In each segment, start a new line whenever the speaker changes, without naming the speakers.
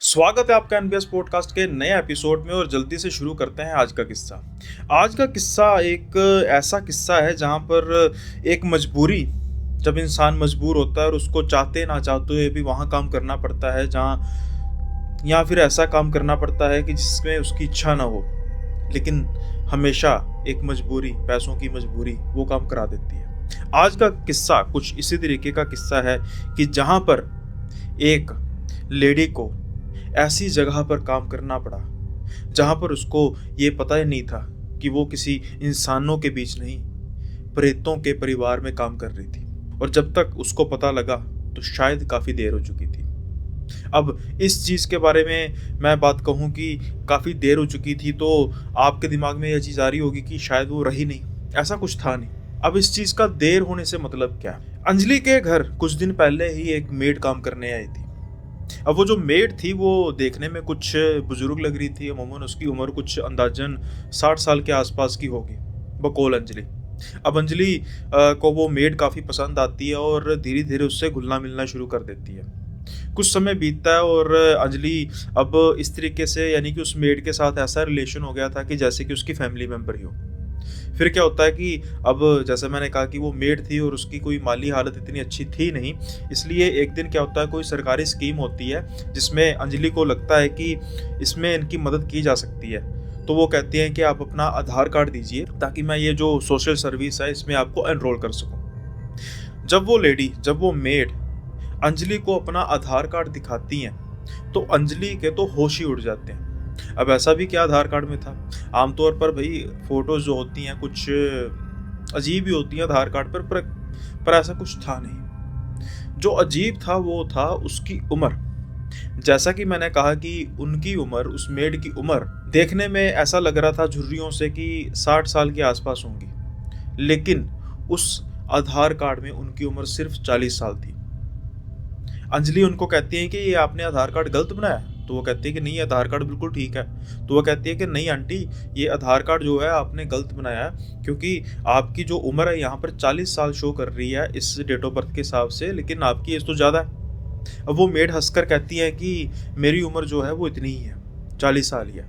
स्वागत है आपका एनबीएस पॉडकास्ट के नए एपिसोड में और जल्दी से शुरू करते हैं आज का किस्सा। आज का किस्सा एक ऐसा किस्सा है जहाँ पर एक मजबूरी, जब इंसान मजबूर होता है और उसको चाहते ना चाहते हुए भी वहाँ काम करना पड़ता है जहाँ, या फिर ऐसा काम करना पड़ता है कि जिसमें उसकी इच्छा ना हो, लेकिन हमेशा एक मजबूरी, पैसों की मजबूरी वो काम करा देती है। आज का किस्सा कुछ इसी तरीके का किस्सा है कि जहाँ पर एक लेडी को ऐसी जगह पर काम करना पड़ा जहां पर उसको ये पता ही नहीं था कि वो किसी इंसानों के बीच नहीं, प्रेतों के परिवार में काम कर रही थी। और जब तक उसको पता लगा तो शायद काफी देर हो चुकी थी। अब इस चीज के बारे में मैं बात कहूं कि काफी देर हो चुकी थी तो आपके दिमाग में यह चीज आ रही होगी कि शायद वो रही नहीं, ऐसा कुछ था नहीं। अब इस चीज का देर होने से मतलब क्या है? अंजलि के घर कुछ दिन पहले ही एक मेड काम करने आई थी। अब वो जो मेड थी वो देखने में कुछ बुजुर्ग लग रही थी। अमूमन उसकी उम्र कुछ अंदाजन 60 साल के आसपास की होगी, बकौल अंजलि। अब अंजलि को वो मेड काफ़ी पसंद आती है और धीरे धीरे उससे घुलना मिलना शुरू कर देती है। कुछ समय बीतता है और अंजलि अब इस तरीके से, यानी कि उस मेड के साथ ऐसा रिलेशन हो गया था कि जैसे कि उसकी फैमिली मेम्बर ही हो। फिर क्या होता है कि अब जैसे मैंने कहा कि वो मेड थी और उसकी कोई माली हालत इतनी अच्छी थी नहीं, इसलिए एक दिन क्या होता है, कोई सरकारी स्कीम होती है जिसमें अंजलि को लगता है कि इसमें इनकी मदद की जा सकती है। तो वो कहती हैं कि आप अपना आधार कार्ड दीजिए ताकि मैं ये जो सोशल सर्विस है इसमें आपको एनरोल कर सकूं। जब वो मेड अंजलि को अपना आधार कार्ड दिखाती हैं तो अंजलि के तो होश ही उड़ जाते हैं। अब ऐसा भी क्या आधार कार्ड में था? आमतौर पर भाई फोटोज जो होती हैं कुछ अजीब ही होती हैं आधार कार्ड पर ऐसा कुछ था नहीं। जो अजीब था वो था उसकी उम्र। जैसा कि मैंने कहा कि उनकी उम्र, उस मेड की उम्र देखने में ऐसा लग रहा था झुर्रियों से कि 60 साल के आसपास होंगी, लेकिन उस आधार कार्ड में उनकी उम्र सिर्फ 40 साल थी। अंजलि उनको कहती है कि ये आपने आधार कार्ड गलत बनाया? तो वो कहती है कि नहीं, ये आधार कार्ड बिल्कुल ठीक है। तो वो कहती है कि नहीं आंटी, ये आधार कार्ड जो है आपने गलत बनाया है, क्योंकि आपकी जो उम्र है यहाँ पर 40 साल शो कर रही है इस डेट ऑफ बर्थ के हिसाब से, लेकिन आपकी एज तो ज़्यादा है। अब वो मेड हंसकर कहती है कि मेरी उम्र जो है वो इतनी ही है, 40 साल ही है।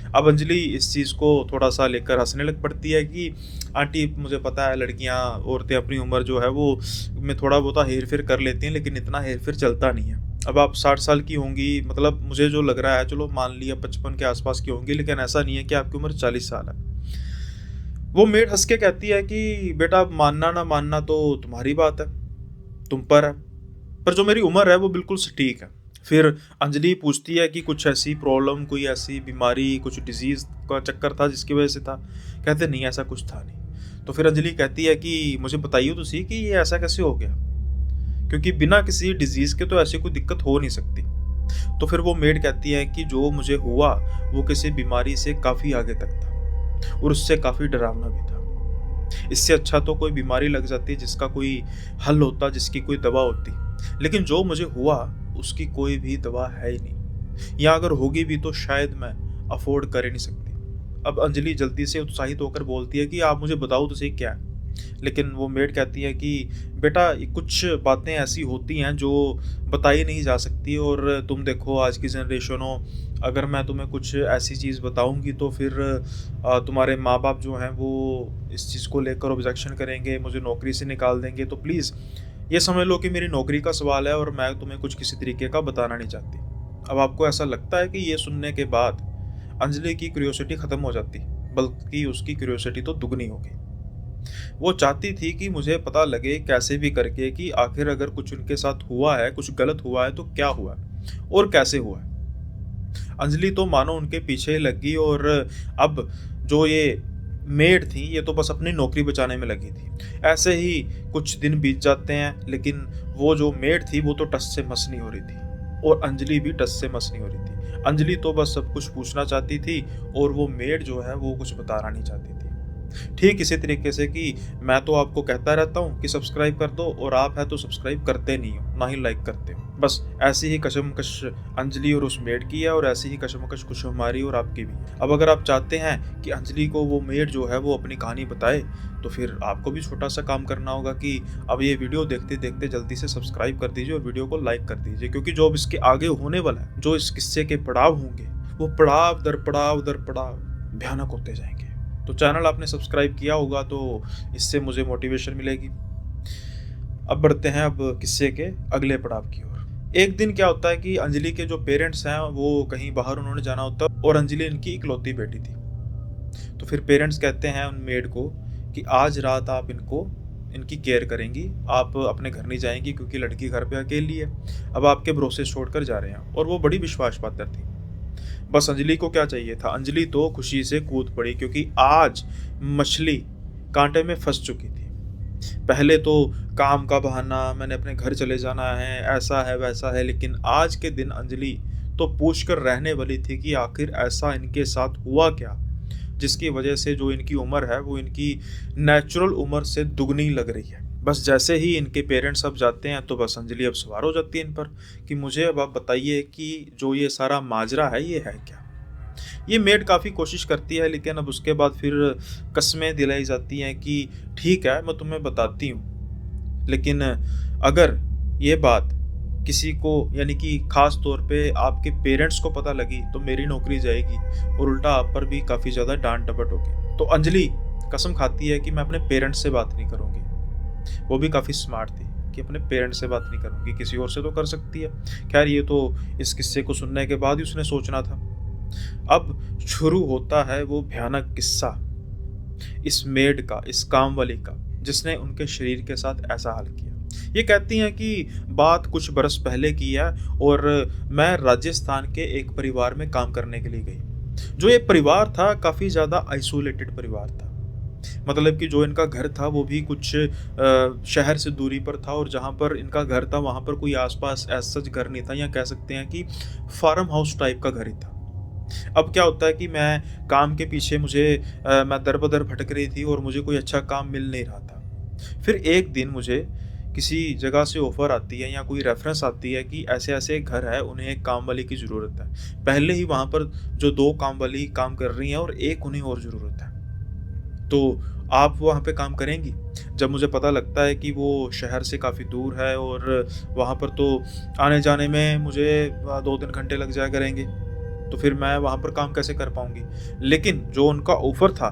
अब अंजलि इस चीज़ को थोड़ा सा लेकर हंसने लग पड़ती है कि आंटी मुझे पता है लड़कियां, औरतें अपनी उम्र जो है वो में थोड़ा बहुत हेर फेर कर लेती हैं, लेकिन इतना हेर फेर चलता नहीं है। अब आप 60 साल की होंगी, मतलब मुझे जो लग रहा है, चलो मान लिया 55 के आसपास की होंगी, लेकिन ऐसा नहीं है कि आपकी उम्र 40 साल है। वो मेड हंस के कहती है कि बेटा मानना ना मानना तो तुम्हारी बात है, तुम पर जो मेरी उम्र है वो बिल्कुल सटीक है। फिर अंजलि पूछती है कि कुछ ऐसी प्रॉब्लम, कोई ऐसी बीमारी, कुछ डिजीज का चक्कर था जिसकी वजह से था? कहते नहीं, ऐसा कुछ था नहीं। तो फिर अंजलि कहती है कि मुझे बताइए तो सही कि ये ऐसा कैसे हो गया, क्योंकि बिना किसी डिजीज के तो ऐसी कोई दिक्कत हो नहीं सकती। तो फिर वो मेड कहती है कि जो मुझे हुआ वो किसी बीमारी से काफी आगे तक था और उससे काफी डरावना भी था। इससे अच्छा तो कोई बीमारी लग जाती जिसका कोई हल होता, जिसकी कोई दवा होती, लेकिन जो मुझे हुआ उसकी कोई भी दवा है ही नहीं, या अगर होगी भी तो शायद मैं अफोर्ड कर ही नहीं सकती। अब अंजलि जल्दी से उत्साहित होकर बोलती है कि आप मुझे बताओ तो सही क्या है। लेकिन वो मेड कहती है कि बेटा ये कुछ बातें ऐसी होती हैं जो बताई नहीं जा सकती, और तुम देखो आज की जनरेशन हो, अगर मैं तुम्हें कुछ ऐसी चीज़ बताऊंगी तो फिर तुम्हारे माँ बाप जो हैं वो इस चीज़ को लेकर ऑब्जेक्शन करेंगे, मुझे नौकरी से निकाल देंगे। तो प्लीज़ ये समझ लो कि मेरी नौकरी का सवाल है और मैं तुम्हें कुछ किसी तरीके का बताना नहीं चाहती। अब आपको ऐसा लगता है कि ये सुनने के बाद अंजलि की क्यूरियोसिटी ख़त्म हो जाती, बल्कि उसकी क्यूरियोसिटी तो दुगनी हो गई। वो चाहती थी कि मुझे पता लगे कैसे भी करके कि आखिर अगर कुछ उनके साथ हुआ है, कुछ गलत हुआ है तो क्या हुआ है और कैसे हुआ है। अंजलि तो मानो उनके पीछे ही लग गई और अब जो ये मेड थी ये तो बस अपनी नौकरी बचाने में लगी थी। ऐसे ही कुछ दिन बीत जाते हैं, लेकिन वो जो मेड थी वो तो टस से मस नहीं हो रही थी और अंजलि भी टस से मस नहीं हो रही थी। अंजलि तो बस सब कुछ पूछना चाहती थी और वो मेड जो है वो कुछ बताना नहीं चाहती थी। ठीक इसी तरीके से कि मैं तो आपको कहता रहता हूँ कि सब्सक्राइब कर दो और आप है तो सब्सक्राइब करते नहीं हो, ना ही लाइक करते हो। बस ऐसी ही कशमकश अंजलि और उस मेड की है और ऐसी ही कशमकश कुछ हमारी और आपकी भी। अब अगर आप चाहते हैं कि अंजलि को वो मेड जो है वो अपनी कहानी बताए, तो फिर आपको भी छोटा-सा काम करना होगा कि अब ये वीडियो देखते-देखते जल्दी से सब्सक्राइब कर दीजिए और वीडियो को लाइक कर दीजिए, क्योंकि जो अब इसके आगे होने वाला है, जो इस किस्से के पड़ाव होंगे, वो पड़ाव दर पड़ाव भयानक होते जाएँगे। तो चैनल आपने सब्सक्राइब किया होगा तो इससे मुझे मोटिवेशन मिलेगी। अब बढ़ते हैं अब किस्से के अगले पड़ाव की ओर। एक दिन क्या होता है कि अंजलि के जो पेरेंट्स हैं वो कहीं बाहर उन्होंने जाना होता है और अंजलि इनकी इकलौती बेटी थी। तो फिर पेरेंट्स कहते हैं उन मेड को कि आज रात आप इनकी केयर करेंगी, आप अपने घर नहीं जाएँगी क्योंकि लड़की घर पे अकेली है। अब आपके भरोसे छोड़कर जा रहे हैं, और वो बड़ी विश्वास पात्र थी। बस अंजलि को क्या चाहिए था, अंजलि तो खुशी से कूद पड़ी क्योंकि आज मछली कांटे में फंस चुकी थी। पहले तो काम का बहाना, मैंने अपने घर चले जाना है, ऐसा है वैसा है, लेकिन आज के दिन अंजलि तो पूछ कर रहने वाली थी कि आखिर ऐसा इनके साथ हुआ क्या, जिसकी वजह से जो इनकी उम्र है वो इनकी नेचुरल उम्र से दुगनी लग रही है। बस जैसे ही इनके पेरेंट्स अब जाते हैं तो बस अंजलि अब सवार हो जाती है इन पर कि मुझे अब आप बताइए कि जो ये सारा माजरा है ये है क्या। ये मेड काफ़ी कोशिश करती है, लेकिन अब उसके बाद फिर कस्में दिलाई जाती हैं कि ठीक है मैं तुम्हें बताती हूँ, लेकिन अगर ये बात किसी को यानी कि खास तौर पे आपके पेरेंट्स को पता लगी तो मेरी नौकरी जाएगी और उल्टा आप पर भी काफ़ी ज़्यादा डांट डपट होगी। तो अंजलि कसम खाती है कि मैं अपने पेरेंट्स से बात नहीं करूँगी। वो भी काफ़ी स्मार्ट थी कि अपने पेरेंट्स से बात नहीं करूँगी, किसी और से तो कर सकती है। खैर ये तो इस किस्से को सुनने के बाद ही उसने सोचना था। अब शुरू होता है वो भयानक किस्सा इस मेड का, इस काम वाली का, जिसने उनके शरीर के साथ ऐसा हाल किया। ये कहती हैं कि बात कुछ बरस पहले की है और मैं राजस्थान के एक परिवार में काम करने के लिए गई। जो ये परिवार था काफ़ी ज़्यादा आइसोलेटेड परिवार था। मतलब कि जो इनका घर था वो भी कुछ शहर से दूरी पर था, और जहाँ पर इनका घर था वहाँ पर कोई आस-पास ऐसा सच घर नहीं था, या कह सकते हैं कि फार्म हाउस टाइप का घर ही था। अब क्या होता है कि मैं काम के पीछे मैं दर-बदर भटक रही थी और मुझे कोई अच्छा काम मिल नहीं रहा था। फिर एक दिन मुझे किसी जगह से ऑफ़र आती है या कोई रेफ़रेंस आती है कि ऐसे-ऐसे एक घर है, उन्हें एक काम वाली की ज़रूरत है। पहले ही वहाँ पर जो 2 काम वाली काम कर रही हैं और एक उन्हें और ज़रूरत है। तो आप वहाँ पे काम करेंगी? जब मुझे पता लगता है कि वो शहर से काफ़ी दूर है और वहाँ पर तो आने-जाने में मुझे 2-3 घंटे लग जाया करेंगे, तो फिर मैं वहाँ पर काम कैसे कर पाऊँगी? लेकिन जो उनका ऑफ़र था,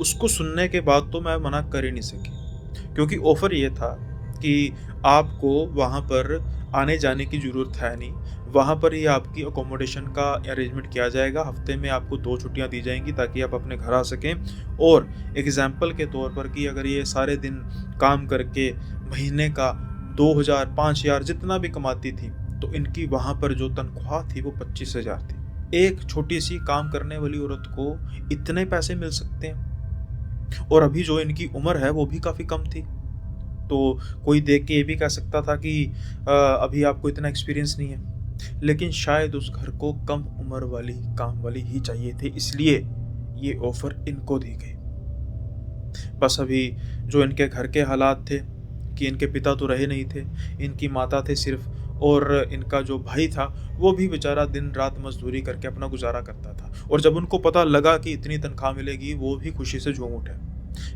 उसको सुनने के बाद तो मैं मना कर ही नहीं सकी। क्योंकि ऑफ़र ये था कि आपको वहाँ पर आने-जाने की ज़रूरत है नहीं, वहाँ पर ही आपकी अकोमोडेशन का अरेंजमेंट किया जाएगा। हफ़्ते में आपको 2 छुट्टियाँ दी जाएँगी ताकि आप अपने घर आ सकें, और एग्ज़ाम्पल के तौर पर कि अगर ये सारे दिन काम करके महीने का 2000 5000 जितना भी कमाती थी, तो इनकी वहाँ पर जो तनख्वाह थी वो 25,000 थी। एक छोटी-सी काम करने वाली औरत को इतने पैसे मिल सकते हैं, और अभी जो इनकी उम्र है वो भी काफ़ी कम थी। तो कोई देख के ये भी कह सकता था कि अभी आपको इतना एक्सपीरियंस नहीं है। लेकिन शायद उस घर को कम उम्र वाली काम वाली ही चाहिए थे, इसलिए ये ऑफ़र इनको दी गई। बस अभी जो इनके घर के हालात थे कि इनके पिता तो रहे नहीं थे, इनकी माता थे सिर्फ़, और इनका जो भाई था वो भी बेचारा दिन-रात मज़दूरी करके अपना गुज़ारा करता था। और जब उनको पता लगा कि इतनी तनख्वाह मिलेगी, वो भी खुशी से झूम उठे।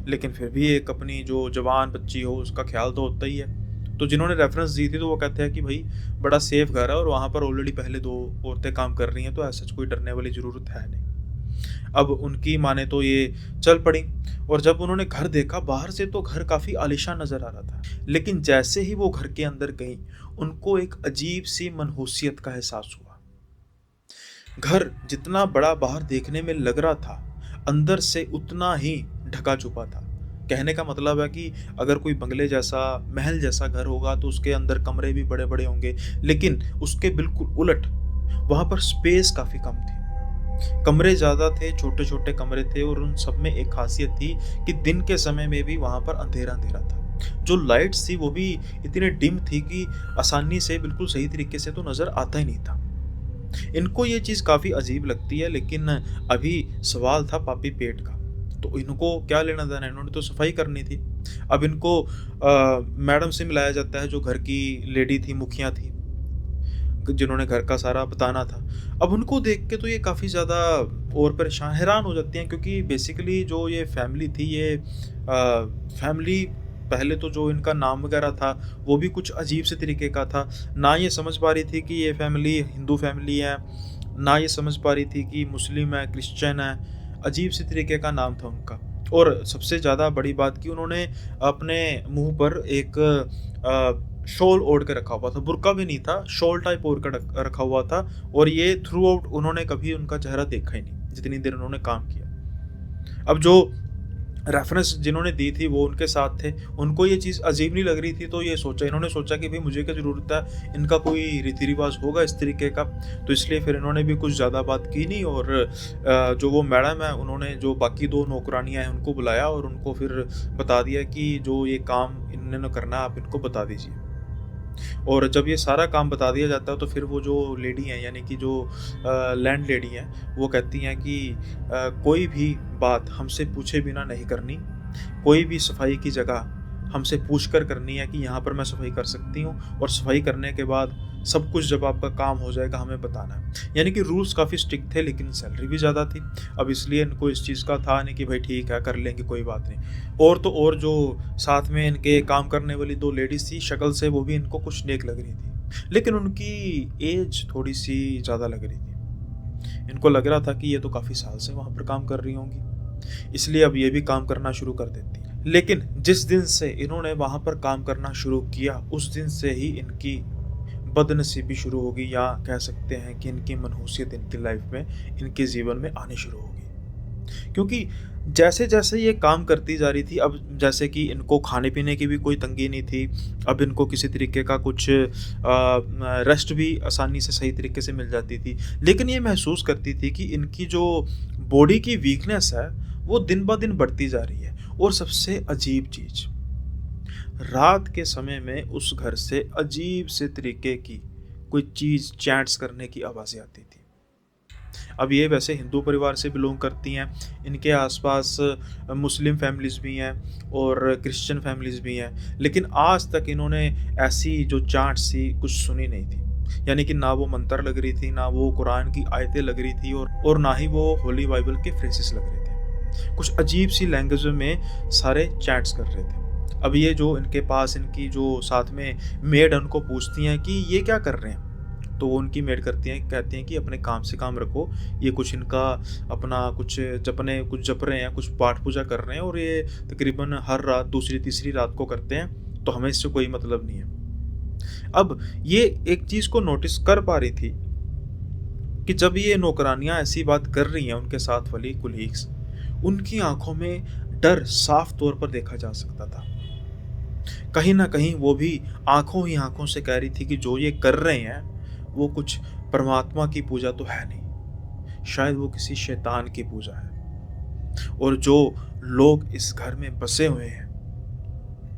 लेकिन फिर भी एक अपनी जो जवान बच्ची हो उसका ख़्याल तो होता ही है। तो जिन्होंने रेफ़रेंस दी थी तो वो कहते हैं कि भई बड़ा सेफ़ घर है और वहाँ पर ऑलरेडी पहले 2 औरतें काम कर रही हैं, तो ऐसा कोई डरने वाली ज़रूरत है नहीं। अब उनकी माने तो ये चल पड़ी, और जब उन्होंने घर देखा बाहर से तो घर काफ़ी आलीशान नज़र आ रहा था। लेकिन जैसे ही वो घर के अंदर गईं, उनको एक अजीब-सी मनहूसियत का एहसास हुआ। घर जितना बड़ा बाहर देखने में लग रहा था, अंदर से उतना ही ढका-छुपा था। कहने का मतलब है कि अगर कोई बंगले जैसा, महल जैसा घर होगा तो उसके अंदर कमरे भी बड़े-बड़े होंगे, लेकिन उसके बिल्कुल उलट वहाँ पर स्पेस काफ़ी कम थी। कमरे ज़्यादा थे, छोटे-छोटे कमरे थे, और उन सब में एक ख़ासियत थी कि दिन के समय में भी वहाँ पर अंधेरा-अंधेरा था। जो लाइट्स थी वो भी इतनी डिम थी कि आसानी से बिल्कुल सही तरीके से तो नज़र आता ही नहीं था। इनको ये चीज़ काफ़ी अजीब लगती है, लेकिन अभी सवाल था पापी पेट का। तो इनको क्या लेना देना है, इन्होंने तो सफाई करनी थी। अब इनको मैडम से मिलाया जाता है जो घर की लेडी थी, मुखिया थी, जिन्होंने घर का सारा बताना था। अब उनको देख के तो ये काफ़ी ज़्यादा और परेशान हैरान हो जाती हैं, क्योंकि बेसिकली जो ये फैमिली थी, ये फैमिली पहले तो जो इनका नाम वगैरह था वो भी कुछ अजीब से तरीके का था। ना ये समझ पा रही थी कि ये फैमिली हिंदू फैमिली है, ना ये समझ पा रही थी कि मुस्लिम है, क्रिश्चियन है। अजीब से तरीके का नाम था उनका। और सबसे ज़्यादा बड़ी बात कि उन्होंने अपने मुँह पर एक शॉल ओढ़ के रखा हुआ था, बुर्का भी नहीं था, शॉल टाइप ओढ़ कर रखा हुआ था। और ये थ्रू आउट उन्होंने कभी उनका चेहरा देखा ही नहीं, जितनी देर उन्होंने काम किया। अब जो रेफरेंस जिन्होंने दी थी वो उनके साथ थे, उनको ये चीज़ अजीब नहीं लग रही थी, तो ये सोचा, इन्होंने सोचा कि भाई मुझे क्या ज़रूरत है, इनका कोई रीति रिवाज होगा इस तरीके का। तो इसलिए फिर इन्होंने भी कुछ ज़्यादा बात की नहीं, और जो वो मैडम है उन्होंने जो बाकी 2 नौकरानियाँ हैं उनको बुलाया और उनको फिर बता दिया कि जो ये काम इन्होंने करना है आप इनको बता दीजिए। और जब ये सारा काम बता दिया जाता है तो फिर वो जो लेडी हैं, यानी कि जो लैंड लेडी हैं, वो कहती हैं कि कोई भी बात हमसे पूछे बिना नहीं करनी, कोई भी सफाई की जगह हमसे पूछ कर करनी है कि यहाँ पर मैं सफाई कर सकती हूँ, और सफाई करने के बाद सब कुछ जब आपका काम हो जाएगा हमें बताना है। यानी कि रूल्स काफ़ी स्ट्रिक्ट थे, लेकिन सैलरी भी ज़्यादा थी। अब इसलिए इनको इस चीज़ का था नहीं कि भाई ठीक है कर लेंगे, कोई बात नहीं। और तो और जो साथ में इनके काम करने वाली 2 लेडीज़ थी, शक्ल से वो भी इनको कुछ नेक लग रही थी, लेकिन उनकी एज थोड़ी-सी ज़्यादा लग रही थी। इनको लग रहा था कि ये तो काफ़ी साल से वहाँ पर काम कर रही होंगी, इसलिए अब ये भी काम करना शुरू कर देती हैं। लेकिन जिस दिन से इन्होंने वहाँ पर काम करना शुरू किया, उस दिन से ही इनकी बदनसीबी शुरू होगी, या कह सकते हैं कि इनकी मनहूसियत इनकी लाइफ में, इनके जीवन में आनी शुरू होगी। क्योंकि जैसे-जैसे ये काम करती जा रही थी, अब जैसे कि इनको खाने-पीने की भी कोई तंगी नहीं थी, अब इनको किसी तरीके का कुछ रेस्ट भी आसानी से सही तरीके से मिल जाती थी। लेकिन ये महसूस करती थी कि इनकी जो बॉडी की वीकनेस है, वो दिन-ब-दिन बढ़ती जा रही है। और सबसे अजीब चीज़, रात के समय में उस घर से अजीब से तरीके की कोई चीज़ चैंट्स करने की आवाज़ें आती थी। अब ये वैसे हिंदू परिवार से बिलोंग करती हैं, इनके आसपास मुस्लिम फैमिलीज़ भी हैं और क्रिश्चियन फैमिलीज़ भी हैं, लेकिन आज तक इन्होंने ऐसी जो चैंट्स थी कुछ सुनी नहीं थी। यानी कि ना वो मंत्र लग रही थी, ना वो कुरान की आयतें लग रही थी, और ना ही वो होली बाइबल के फ्रेसेस लग रहे थे। कुछ अजीब सी लैंग्वेज में सारे चैट्स कर रहे थे। अब ये जो इनके पास इनकी जो साथ में मेड है, उनको पूछती हैं कि ये क्या कर रहे हैं? तो वो उनकी मेड करती हैं, कहती हैं कि अपने काम से काम रखो, ये कुछ इनका अपना कुछ कुछ जप रहे हैं, कुछ पाठ पूजा कर रहे हैं, और ये तकरीबन हर रात दूसरी तीसरी रात को करते हैं, तो हमें इससे कोई मतलब नहीं है। अब ये एक चीज़ को नोटिस कर पा रही थी कि जब ये नौकरानियाँ ऐसी बात कर रही हैं, उनके साथ वाली कुलीग्स, उनकी आंखों में डर साफ तौर पर देखा जा सकता था। कहीं न कहीं वो भी आँखों ही आँखों से कह रही थी कि जो ये कर रहे हैं, वो कुछ परमात्मा की पूजा तो है नहीं, शायद वो किसी शैतान की पूजा है। और जो लोग इस घर में बसे हुए हैं,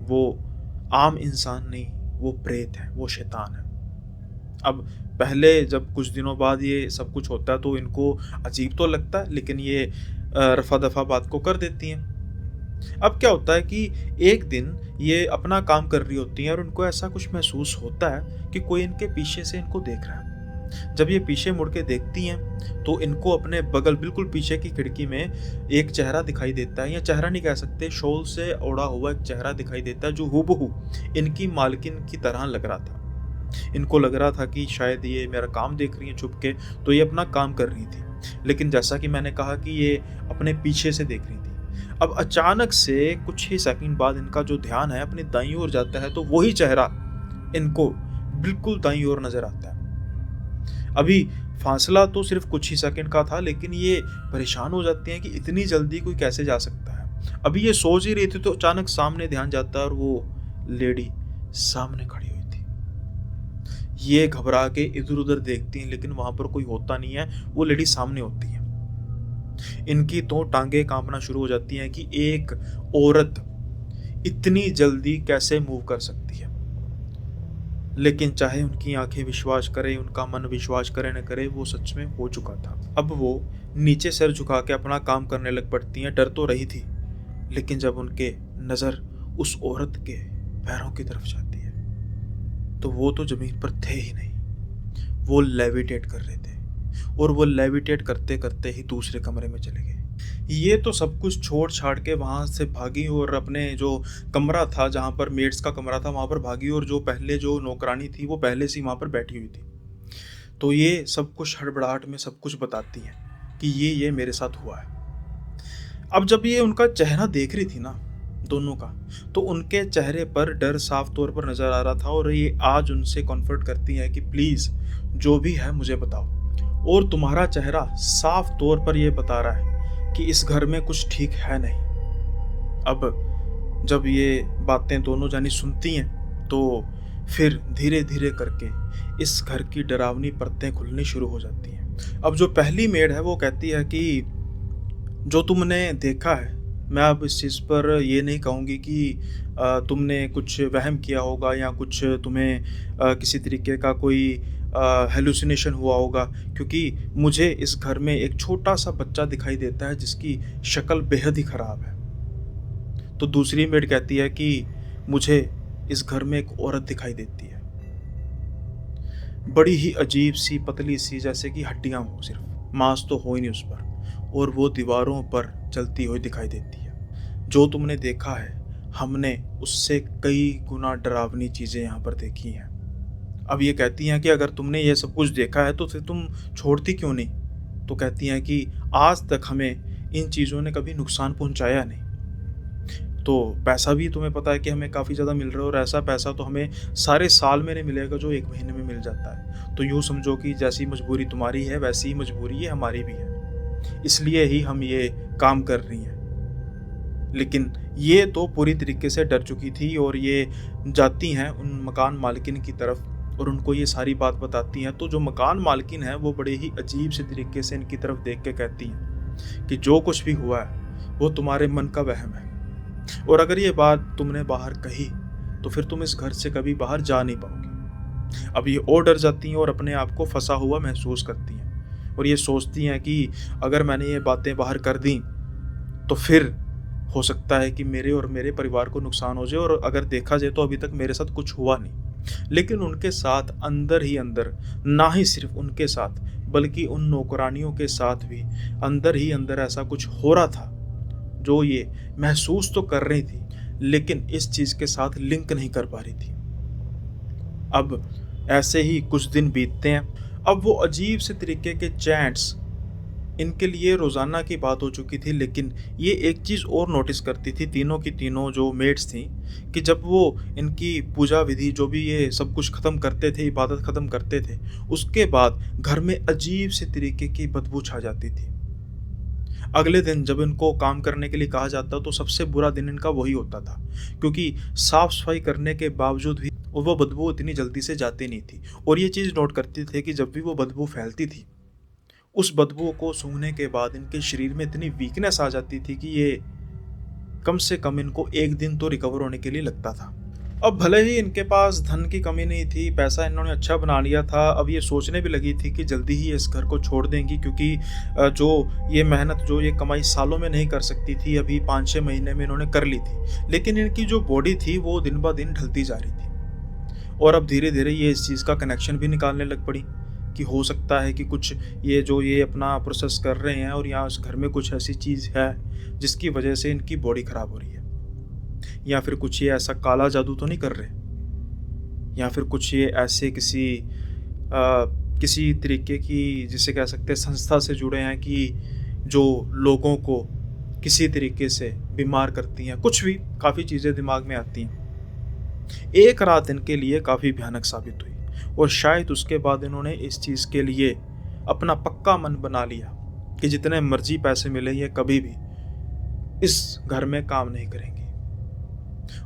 वो आम इंसान नहीं, वो प्रेत हैं, वो शैतान है। अब पहले जब कुछ दिनों बाद ये सब कुछ होता है तो इनको अजीब तो लगता है, लेकिन ये रफ़ा-दफ़ा बात को कर देती हैं। अब क्या होता है कि एक दिन ये अपना काम कर रही होती हैं और उनको ऐसा कुछ महसूस होता है कि कोई इनके पीछे से इनको देख रहा है। जब ये पीछे मुड़ के देखती हैं तो इनको अपने बगल बिल्कुल पीछे की खिड़की में एक चेहरा दिखाई देता है, या चेहरा नहीं कह सकते, शॉल से ओढ़ा हुआ एक चेहरा दिखाई देता है जो हूबहू इनकी मालकिन की तरह लग रहा था। इनको लग रहा था कि शायद ये मेरा काम देख रही है छुप के, तो ये अपना काम कर रही थी। लेकिन जैसा कि मैंने कहा कि ये अपने पीछे से देख रही थी। अब अचानक से कुछ ही सेकंड बाद इनका जो ध्यान है अपनी दाईं ओर जाता है, तो वही चेहरा इनको बिल्कुल दाईं ओर नज़र आता है। अभी फासला तो सिर्फ कुछ ही सेकंड का था, लेकिन ये परेशान हो जाते हैं कि इतनी जल्दी कोई कैसे जा सकता है। अभी ये सोच ही रही थी तो अचानक सामने ध्यान जाता है और वो लेडी सामने खड़ी हुई थी। ये घबरा के इधर-उधर देखती हैं, लेकिन वहाँ पर कोई होता नहीं है, वो लेडी सामने होती है। इनकी तो टांगें काँपना शुरू हो जाती हैं कि एक औरत इतनी जल्दी कैसे मूव कर सकती है। लेकिन चाहे उनकी आँखें विश्वास करें, उनका मन विश्वास करे न करे, वो सच में हो चुका था। अब वो नीचे सिर झुका के अपना काम करने लग पड़ती हैं। डर तो रही थी, लेकिन जब उनके नज़र उस औरत के पैरों की तरफ जाती है, तो वो तो ज़मीन पर थे ही नहीं, वो लेविटेट कर रहे थे और वो लेविटेट करते-करते ही दूसरे कमरे में चले गए। ये तो सब कुछ छोड़-छाड़ के वहाँ से भागी और अपने जो कमरा था, जहाँ पर मेड्स का कमरा था, वहाँ पर भागी और जो पहले जो नौकरानी थी, वो पहले से ही वहाँ पर बैठी हुई थी। तो ये सब कुछ हड़बड़ाहट में सब कुछ बताती हैं कि ये मेरे साथ हुआ है। अब जब ये उनका चेहरा देख रही थी ना, दोनों का, तो उनके चेहरे पर डर साफ तौर पर नज़र आ रहा था और ये आज उनसे कॉन्फर्ट करती हैं कि प्लीज़ जो भी है मुझे बताओ। और तुम्हारा चेहरा साफ तौर पर ये बता रहा है कि इस घर में कुछ ठीक है नहीं। अब जब ये बातें दोनों जानी सुनती हैं, तो फिर धीरे-धीरे करके इस घर की डरावनी परतें खुलनी शुरू हो जाती हैं। अब जो पहली मेड है वो कहती है कि जो तुमने देखा है, मैं अब इस चीज़ पर ये नहीं कहूँगी कि तुमने कुछ वहम किया होगा या कुछ तुम्हें किसी तरीके का कोई हैलुसिनेशन हुआ होगा, क्योंकि मुझे इस घर में एक छोटा-सा बच्चा दिखाई देता है जिसकी शक्ल बेहद ही ख़राब है। तो दूसरी मेड कहती है कि मुझे इस घर में एक औरत दिखाई देती है, बड़ी ही अजीब-सी, पतली-सी, जैसे कि हड्डियाँ हों सिर्फ़, मांस तो हो ही नहीं उस पर, और वो दीवारों पर चलती हुई दिखाई देती है। जो तुमने देखा है, हमने उससे कई गुना डरावनी चीज़ें यहाँ पर देखी हैं। अब ये कहती हैं कि अगर तुमने ये सब कुछ देखा है तो फिर तुम छोड़ती क्यों नहीं? तो कहती हैं कि आज तक हमें इन चीज़ों ने कभी नुकसान पहुँचाया नहीं। तो पैसा भी तुम्हें पता है कि हमें काफ़ी ज़्यादा मिल रहा है और ऐसा पैसा तो हमें सारे साल में नहीं मिलेगा जो 1 महीने में मिल जाता है। तो यूँ समझो कि जैसी मजबूरी तुम्हारी है वैसी ही मजबूरी ये हमारी भी है। इसलिए ही हम ये काम कर रही हैं। लेकिन ये तो पूरी तरीके से डर चुकी थी और ये जाती हैं उन मकान मालकिन की तरफ और उनको ये सारी बात बताती हैं। तो जो मकान मालकिन है वो बड़े ही अजीब से तरीके से इनकी तरफ देख के कहती हैं कि जो कुछ भी हुआ है वो तुम्हारे मन का वहम है, और अगर ये बात तुमने बाहर कही तो फिर तुम इस घर से कभी बाहर जा नहीं पाओगे। अब ये और डर जाती हैं और अपने आप को फंसा हुआ महसूस करती हैं और ये सोचती हैं कि अगर मैंने ये बातें बाहर कर दी तो फिर हो सकता है कि मेरे और मेरे परिवार को नुकसान हो जाए, और अगर देखा जाए तो अभी तक मेरे साथ कुछ हुआ नहीं। लेकिन उनके साथ अंदर ही अंदर, ना ही सिर्फ उनके साथ बल्कि उन नौकरानियों के साथ भी अंदर ही अंदर ऐसा कुछ हो रहा था जो ये महसूस तो कर रही थी लेकिन इस चीज़ के साथ लिंक नहीं कर पा रही थी। अब ऐसे ही कुछ दिन बीतते हैं। अब वो अजीब से तरीके के चैट्स इनके लिए रोज़ाना की बात हो चुकी थी, लेकिन ये एक चीज़ और नोटिस करती थी, तीनों की तीनों जो मेड्स थीं, कि जब वो इनकी पूजा विधि जो भी ये सब कुछ ख़त्म करते थे, इबादत ख़त्म करते थे, उसके बाद घर में अजीब से तरीके की बदबू छा जाती थी। अगले दिन जब इनको काम करने के लिए कहा जाता तो सबसे बुरा दिन इनका वही होता था, क्योंकि साफ सफाई करने के बावजूद भी वो बदबू इतनी जल्दी से जाती नहीं थी। और ये चीज़ नोट करते थे कि जब भी वो बदबू फैलती थी, उस बदबू को सूंघने के बाद इनके शरीर में इतनी वीकनेस आ जाती थी कि ये कम से कम इनको 1 दिन तो रिकवर होने के लिए लगता था। अब भले ही इनके पास धन की कमी नहीं थी, पैसा इन्होंने अच्छा बना लिया था, अब ये सोचने भी लगी थी कि जल्दी ही इस घर को छोड़ देंगी, क्योंकि जो ये मेहनत, जो ये कमाई सालों में नहीं कर सकती थी, अभी 5-6 महीने में इन्होंने कर ली थी। लेकिन इनकी जो बॉडी थी वो दिन ब दिन ढलती जा रही थी और अब धीरे-धीरे ये इस चीज़ का कनेक्शन भी निकालने लग पड़ी कि हो सकता है कि कुछ ये अपना प्रोसेस कर रहे हैं और यहाँ उस घर में कुछ ऐसी चीज़ है जिसकी वजह से इनकी बॉडी ख़राब हो रही है, या फिर कुछ ये ऐसा काला जादू तो नहीं कर रहे, या फिर कुछ ये ऐसे किसी तरीके की, जिसे कह सकते हैं, संस्था से जुड़े हैं कि जो लोगों को किसी तरीके से बीमार करती हैं। कुछ भी काफ़ी चीज़ें दिमाग में आती हैं। एक रात इनके लिए काफ़ी भयानक साबित हुई और शायद उसके बाद इन्होंने इस चीज़ के लिए अपना पक्का मन बना लिया कि जितने मर्जी पैसे मिले ये कभी भी इस घर में काम नहीं करेंगे।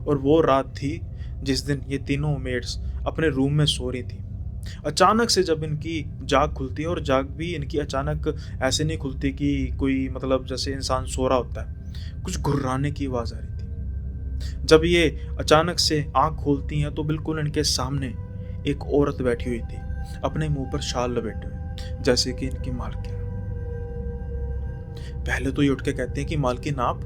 और वो रात थी जिस दिन ये तीनों मेड्स अपने रूम में सो रही थी। अचानक से जब इनकी जाग खुलती है, और जाग भी इनकी अचानक ऐसे नहीं खुलती कि कोई, मतलब जैसे इंसान सो रहा होता है, कुछ घुर्राने की आवाज़ आ रही थी। जब ये अचानक से आँख खोलती हैं तो बिल्कुल इनके सामने एक औरत बैठी हुई थी, अपने मुंह पर शाल लपेटे हुए, जैसे कि इनकी मालकिन। पहले तो ये उठ के कहते हैं कि मालकिन आप,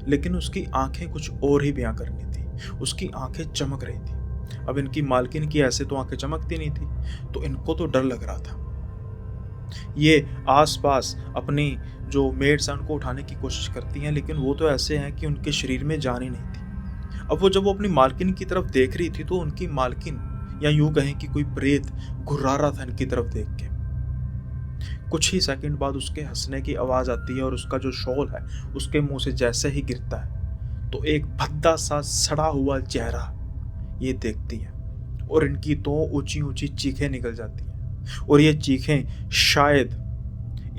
लेकिन उसकी आंखें कुछ और ही बयां करनी थी। उसकी आंखें चमक रही थी। अब इनकी मालकिन की ऐसे तो आंखें चमकती नहीं थी, तो इनको तो डर लग रहा था। ये आसपास अपनी जो मेड्स हैं उनको उठाने की कोशिश करती हैं, लेकिन वो तो ऐसे हैं कि उनके शरीर में जान ही नहीं थी। अब जब वो अपनी मालकिन की तरफ देख रही थी, तो उनकी मालकिन, या यूं कहें कि कोई प्रेत घुर्रा रहा था इनकी तरफ देख के। कुछ ही सेकंड बाद उसके हंसने की आवाज आती है और उसका जो शॉल है उसके मुंह से जैसे ही गिरता है, तो एक भद्दा सा सड़ा हुआ चेहरा ये देखती है, और इनकी तो ऊंची ऊंची चीखें निकल जाती हैं। और ये चीखें शायद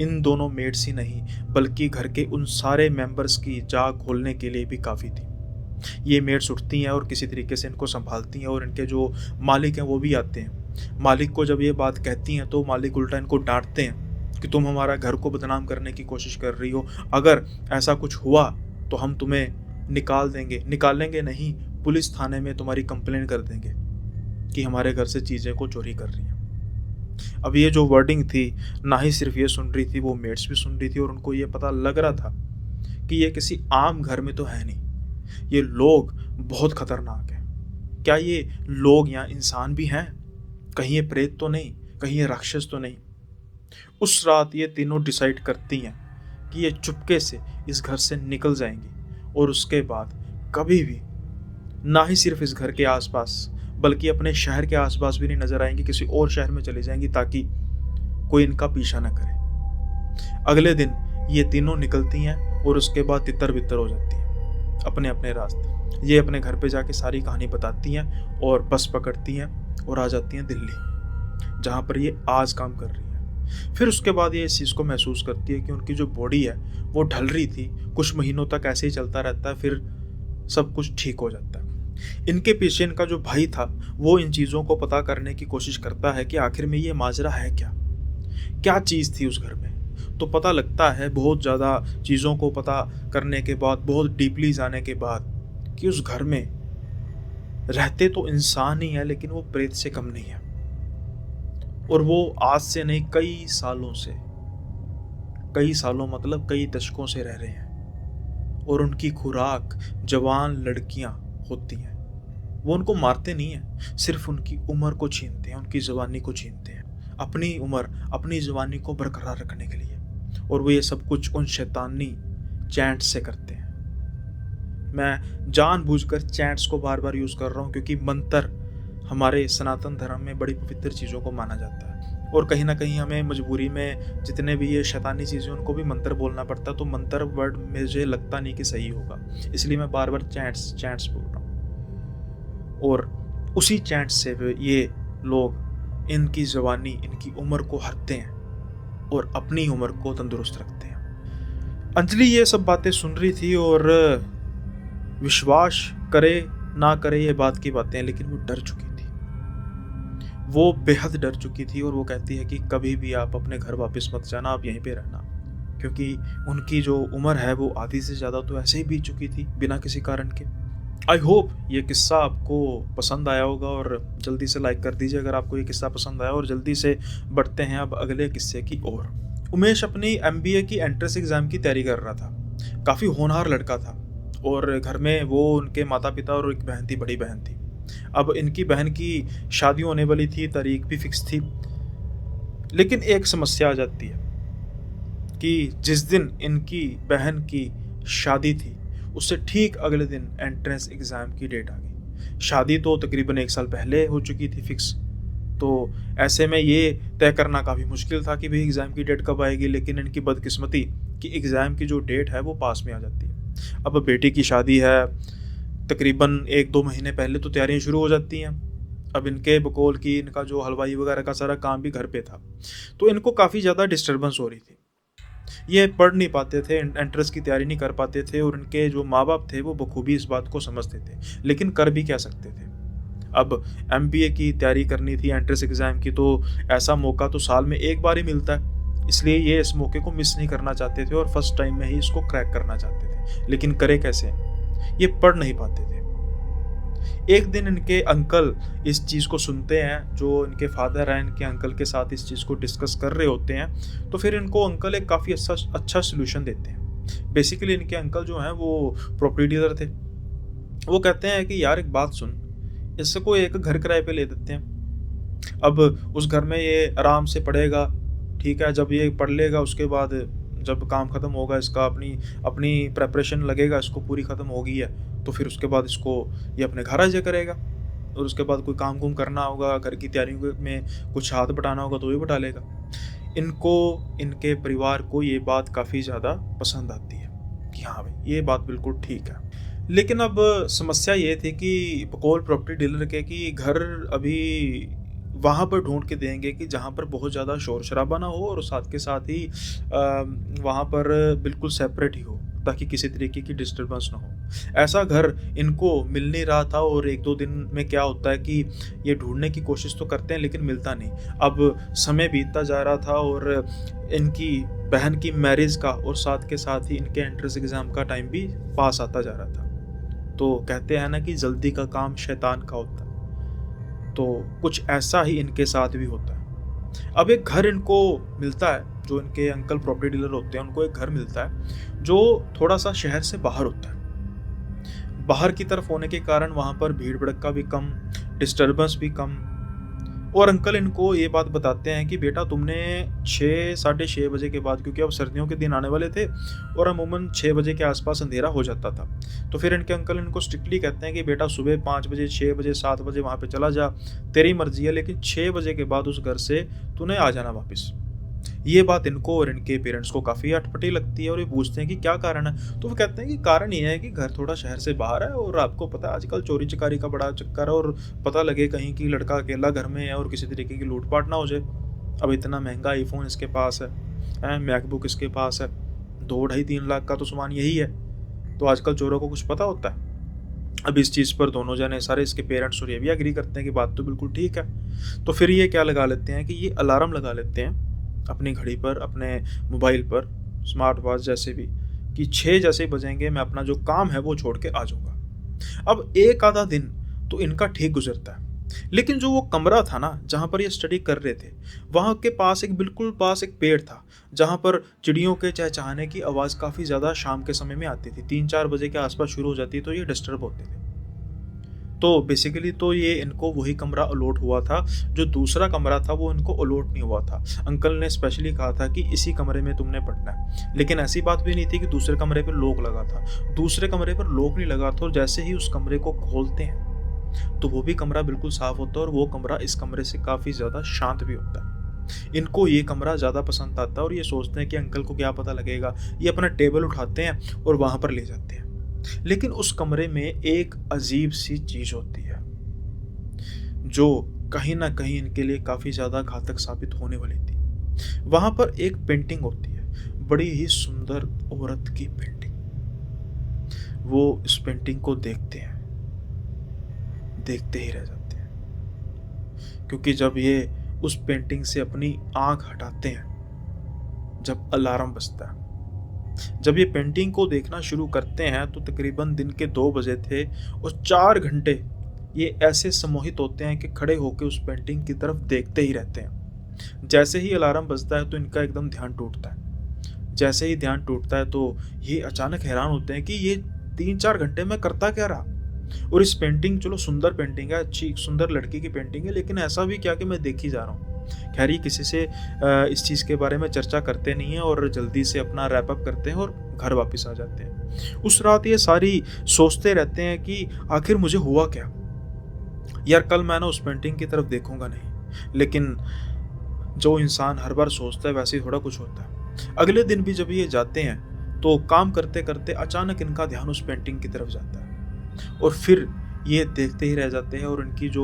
इन दोनों मेड्स ही नहीं, बल्कि घर के उन सारे मेंबर्स की जाग खोलने के लिए भी काफ़ी थी। ये मेड्स उठती हैं और किसी तरीके से इनको संभालती हैं, और इनके जो मालिक हैं वो भी आते हैं। मालिक को जब ये बात कहती हैं तो मालिक उल्टा इनको डांटते हैं कि तुम हमारा घर को बदनाम करने की कोशिश कर रही हो, अगर ऐसा कुछ हुआ तो हम तुम्हें निकाल देंगे, निकालेंगे नहीं, पुलिस थाने में तुम्हारी कंप्लेन कर देंगे कि हमारे घर से चीज़ें को चोरी कर रही हैं। अब ये जो वर्डिंग थी, ना ही सिर्फ ये सुन रही थी, वो मेड्स भी सुन रही थी, और उनको ये पता लग रहा था कि ये किसी आम घर में तो है नहीं, ये लोग बहुत खतरनाक हैं। क्या ये लोग या इंसान भी हैं? कहीं ये प्रेत तो नहीं, कहीं ये राक्षस तो नहीं? उस रात ये तीनों डिसाइड करती हैं कि ये चुपके से इस घर से निकल जाएंगी, और उसके बाद कभी भी ना ही सिर्फ इस घर के आसपास, बल्कि अपने शहर के आसपास भी नहीं नजर आएंगी, किसी और शहर में चली जाएंगी ताकि कोई इनका पीछा न करे। अगले दिन ये तीनों निकलती हैं और उसके बाद तितर बितर हो जाती हैं अपने अपने रास्ते। ये अपने घर पे जाके सारी कहानी बताती हैं और बस पकड़ती हैं और आ जाती हैं दिल्ली, जहाँ पर ये आज काम कर रही है। फिर उसके बाद ये इस चीज़ को महसूस करती है कि उनकी जो बॉडी है वो ढल रही थी, कुछ महीनों तक ऐसे ही चलता रहता है, फिर सब कुछ ठीक हो जाता है। इनके पीछे इनका जो भाई था वो इन चीज़ों को पता करने की कोशिश करता है कि आखिर में ये माजरा है क्या, क्या चीज़ थी उस घर में। तो पता लगता है बहुत ज़्यादा चीज़ों को पता करने के बाद, बहुत डीपली जाने के बाद, कि उस घर में रहते तो इंसान ही है, लेकिन वो प्रेत से कम नहीं है। और वो आज से नहीं, कई सालों से, कई सालों मतलब कई दशकों से रह रहे हैं, और उनकी खुराक जवान लड़कियां होती हैं। वो उनको मारते नहीं हैं, सिर्फ उनकी उम्र को छीनते हैं, उनकी जवानी को छीनते हैं, अपनी उम्र, अपनी जवानी को बरकरार रखने के लिए। और वो ये सब कुछ उन शैतानी चैंट्स से करते हैं। मैं जानबूझकर चैंट्स को बार बार यूज़ कर रहा हूँ, क्योंकि मंत्र हमारे सनातन धर्म में बड़ी पवित्र चीज़ों को माना जाता है, और कहीं ना कहीं हमें मजबूरी में जितने भी ये शैतानी चीज़ें उनको भी मंत्र बोलना पड़ता है। तो मंत्र वर्ड मुझे लगता नहीं कि सही होगा, इसलिए मैं बार बार चैंट्स चैंट्स बोल रहा हूँ। और उसी चैंट्स से ये लोग इनकी जवानी, इनकी उम्र को हरते हैं और अपनी उम्र को तंदुरुस्त रखते हैं। अंजलि ये सब बातें सुन रही थी, और विश्वास करे ना करे ये बात की बातें हैं, लेकिन वो डर चुकी थी, वो बेहद डर चुकी थी। और वो कहती है कि कभी भी आप अपने घर वापस मत जाना, आप यहीं पे रहना, क्योंकि उनकी जो उम्र है वो आधी से ज़्यादा तो ऐसे ही बीत चुकी थी बिना किसी कारण के। आई होप ये किस्सा आपको पसंद आया होगा, और जल्दी से लाइक कर दीजिए अगर आपको ये किस्सा पसंद आया। और जल्दी से बढ़ते हैं अब अगले किस्से की ओर। उमेश अपनी MBA की एंट्रेंस एग्ज़ाम की तैयारी कर रहा था। काफ़ी होनहार लड़का था, और घर में वो, उनके माता पिता और एक बहन थी, बड़ी बहन थी। अब इनकी बहन की शादी होने वाली थी, तारीख भी फिक्स थी। लेकिन एक समस्या आ जाती है कि जिस दिन इनकी बहन की शादी थी, उससे ठीक अगले दिन एंट्रेंस एग्ज़ाम की डेट आ गई। शादी तो तकरीबन 1 साल पहले हो चुकी थी फिक्स, तो ऐसे में ये तय करना काफ़ी मुश्किल था कि भाई एग्ज़ाम की डेट कब आएगी। लेकिन इनकी बदकिस्मती कि एग्ज़ाम की जो डेट है वो पास में आ जाती है। अब बेटी की शादी है, तकरीबन 1-2 महीने पहले तो तैयारियां शुरू हो जाती हैं। अब इनके बकौल की, इनका जो हलवाई वगैरह का सारा काम भी घर पे था, तो इनको काफ़ी ज़्यादा डिस्टर्बेंस हो रही थी। ये पढ़ नहीं पाते थे, एंट्रेंस की तैयारी नहीं कर पाते थे, और उनके जो माँ बाप थे वो बखूबी इस बात को समझते थे, लेकिन कर भी क्या सकते थे। अब MBA की तैयारी करनी थी, एंट्रेंस एग्ज़ाम की, तो ऐसा मौका तो साल में एक बार ही मिलता है, इसलिए ये इस मौके को मिस नहीं करना चाहते थे और फर्स्ट टाइम में ही इसको क्रैक करना चाहते थे। लेकिन करे कैसे? ये पढ़ नहीं पाते थे। एक दिन इनके अंकल इस चीज़ को सुनते हैं, जो इनके फादर हैं, इनके अंकल के साथ इस चीज़ को डिस्कस कर रहे होते हैं, तो फिर इनको अंकल एक काफ़ी अच्छा सॉल्यूशन देते हैं। बेसिकली इनके अंकल जो हैं वो प्रॉपर्टी डीलर थे। वो कहते हैं कि यार एक बात सुन, इससे कोई एक घर किराए पे ले देते हैं। अब उस घर में ये आराम से पढ़ेगा, ठीक है? जब ये पढ़ लेगा उसके बाद जब काम ख़त्म होगा इसका, अपनी अपनी प्रिपरेशन लगेगा, इसको पूरी ख़त्म हो गई है, तो फिर उसके बाद इसको ये अपने घर आ जाया करेगा और उसके बाद कोई काम-कुम करना होगा, घर की तैयारियों में कुछ हाथ बटाना होगा तो ये बटा लेगा। इनको, इनके परिवार को ये बात काफ़ी ज़्यादा पसंद आती है कि हाँ भाई, ये बात बिल्कुल ठीक है। लेकिन अब समस्या ये थी कि बकौल प्रॉपर्टी डीलर के कि घर अभी वहाँ पर ढूँढ के देंगे कि जहाँ पर बहुत ज़्यादा शोर-शराबा ना हो और साथ के साथ ही वहाँ पर बिल्कुल सेपरेट ही हो, ताकि किसी तरीके की डिस्टर्बेंस ना हो। ऐसा घर इनको मिल नहीं रहा था और 1-2 दिन में क्या होता है कि ये ढूँढने की कोशिश तो करते हैं लेकिन मिलता नहीं। अब समय बीतता जा रहा था और इनकी बहन की मैरिज का और साथ के साथ ही इनके एंट्रेंस एग्ज़ाम का टाइम भी पास आता जा रहा था। तो कहते हैं ना कि जल्दी का काम शैतान का होता है। तो कुछ ऐसा ही इनके साथ भी होता है। अब एक घर इनको मिलता है, जो इनके अंकल प्रॉपर्टी डीलर होते हैं, उनको एक घर मिलता है, जो थोड़ा-सा शहर से बाहर होता है। बाहर की तरफ होने के कारण वहाँ पर भीड़-भड़क्का भी कम, डिस्टर्बेंस भी कम और अंकल इनको ये बात बताते हैं कि बेटा तुमने 6 साढ़े 6 बजे के बाद, क्योंकि अब सर्दियों के दिन आने वाले थे और अमूमन 6 बजे के आस-पास अंधेरा हो जाता था। तो फिर इनके अंकल इनको स्ट्रिक्टली कहते हैं कि बेटा सुबह 5 बजे, 6 बजे, 7 बजे वहाँ पे चला जा, तेरी मर्ज़ी है, लेकिन 6 बजे के बाद उस घर से तूने आ जाना वापस। ये बात इनको और इनके पेरेंट्स को काफ़ी अटपटी लगती है और ये पूछते हैं कि क्या कारण है? तो वो कहते हैं कि कारण ये है कि घर थोड़ा शहर से बाहर है और आपको पता है आजकल चोरी-चकारी का बड़ा चक्कर है और पता लगे कहीं कि लड़का अकेला घर में है और किसी तरीके की लूट-पाट ना हो जाए। अब इतना महँगा आईफ़ोन इसके पास है, मैकबुक इसके पास है, 2 ढाई 3 लाख का तो सामान यही है। तो आजकल चोरों को कुछ पता होता है? अब इस चीज़ पर दोनों जने सारे, इसके पेरेंट्स और ये भी एग्री करते हैं कि बात तो बिल्कुल ठीक है। तो फिर ये क्या लगा लेते हैं कि ये अलार्म लगा लेते हैं अपनी घड़ी पर, अपने मोबाइल पर, स्मार्ट वॉच जैसे भी, कि 6 जैसे ही बजेंगे मैं अपना जो काम है वो छोड़ के आ जाऊँगा। अब एक आधा दिन तो इनका ठीक गुज़रता है। लेकिन जो वो कमरा था ना, जहाँ पर ये स्टडी कर रहे थे, वहाँ के पास एक बिल्कुल पास एक पेड़ था, जहाँ पर चिड़ियों के चहचहाने की आवाज़ काफ़ी ज़्यादा शाम के समय में आती थी। 3-4 बजे के आस-पास शुरू हो जाती तो ये डिस्टर्ब होते थे। तो बेसिकली तो ये इनको वही कमरा अलॉट हुआ था, जो दूसरा कमरा था वो इनको अलॉट नहीं हुआ था। अंकल ने स्पेशली कहा था कि इसी कमरे में तुमने पढ़ना है। लेकिन ऐसी बात भी नहीं थी कि दूसरे कमरे पे लॉक लगा था। दूसरे कमरे पर लॉक नहीं लगा था और जैसे ही उस कमरे को खोलते हैं, तो वो भी कमरा बिल्कुल साफ होता है और वो कमरा इस कमरे से काफ़ी ज़्यादा शांत भी होता है। इनको ये कमरा ज़्यादा पसंद आता है और ये सोचते हैं कि अंकल को क्या पता लगेगा। ये अपना टेबल उठाते हैं और वहाँ पर ले जाते हैं। लेकिन उस कमरे में एक अजीब सी चीज होती है, जो कहीं ना कहीं इनके लिए काफी ज्यादा घातक साबित होने वाली थी। वहां पर एक पेंटिंग होती है, बड़ी ही सुंदर औरत की पेंटिंग। वो इस पेंटिंग को देखते हैं, देखते ही रह जाते हैं, क्योंकि जब ये उस पेंटिंग से अपनी आंख हटाते हैं, जब अलार्म बजता है, जब ये पेंटिंग को देखना शुरू करते हैं, तो तकरीबन दिन के 2 बजे थे और 4 घंटे ये ऐसे सम्मोहित होते हैं कि खड़े होकर उस पेंटिंग की तरफ देखते ही रहते हैं। जैसे ही अलार्म बजता है तो इनका एकदम ध्यान टूटता है। जैसे ही ध्यान टूटता है तो ये अचानक हैरान होते हैं कि ये 3-4 घंटे में करता क्या रहा। और इस पेंटिंग, चलो सुंदर पेंटिंग है, अच्छी सुंदर लड़की की पेंटिंग है, लेकिन ऐसा भी क्या कि मैं देख ही जा रहा हूँ। खैर ये किसी से इस चीज़ के बारे में चर्चा करते नहीं हैं और जल्दी से अपना रैप अप करते हैं और घर वापस आ जाते हैं। उस रात ये सारी सोचते रहते हैं कि आखिर मुझे हुआ क्या? यार कल मैं ना उस पेंटिंग की तरफ देखूंगा नहीं। लेकिन जो इंसान हर बार सोचता है वैसे ही थोड़ा कुछ होता है। अगले दिन भी जब ये जाते हैं तो काम करते करते अचानक इनका ध्यान उस पेंटिंग की तरफ जाता है और फिर ये देखते ही रह जाते हैं और इनकी जो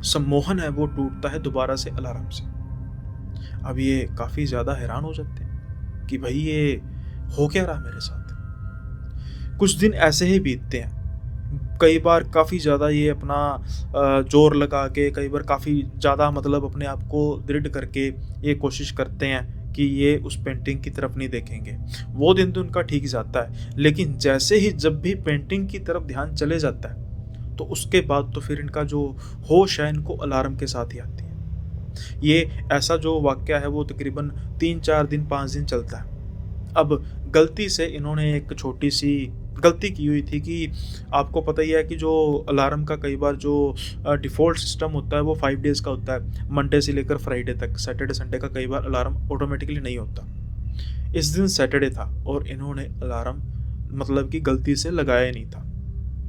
सम्मोहन है वो टूटता है दोबारा से अलार्म से। अब ये काफ़ी ज़्यादा हैरान हो जाते हैं कि भाई ये हो क्या रहा मेरे साथ। कुछ दिन ऐसे ही बीतते हैं। कई बार काफ़ी ज़्यादा ये अपना जोर लगा के, कई बार काफ़ी ज़्यादा मतलब अपने आप को दृढ़ करके ये कोशिश करते हैं कि ये उस पेंटिंग की तरफ नहीं देखेंगे। वो दिन तो उनका ठीक जाता है, लेकिन जैसे ही जब भी पेंटिंग की तरफ ध्यान चले जाता है तो उसके बाद तो फिर इनका जो होश है इनको अलार्म के साथ ही आती है। ये ऐसा जो वाक़या है वो तकरीबन 3-4 दिन 5 दिन चलता है। अब गलती से इन्होंने एक छोटी-सी गलती की हुई थी कि आपको पता ही है कि जो अलार्म का कई बार जो डिफ़ॉल्ट सिस्टम होता है वो 5 डेज़ का होता है, मंडे से लेकर फ्राइडे तक। सैटरडे, संडे का कई बार अलार्म ऑटोमैटिकली नहीं होता। इस दिन सैटरडे था और इन्होंने अलार्म मतलब कि गलती से लगाया ही नहीं था।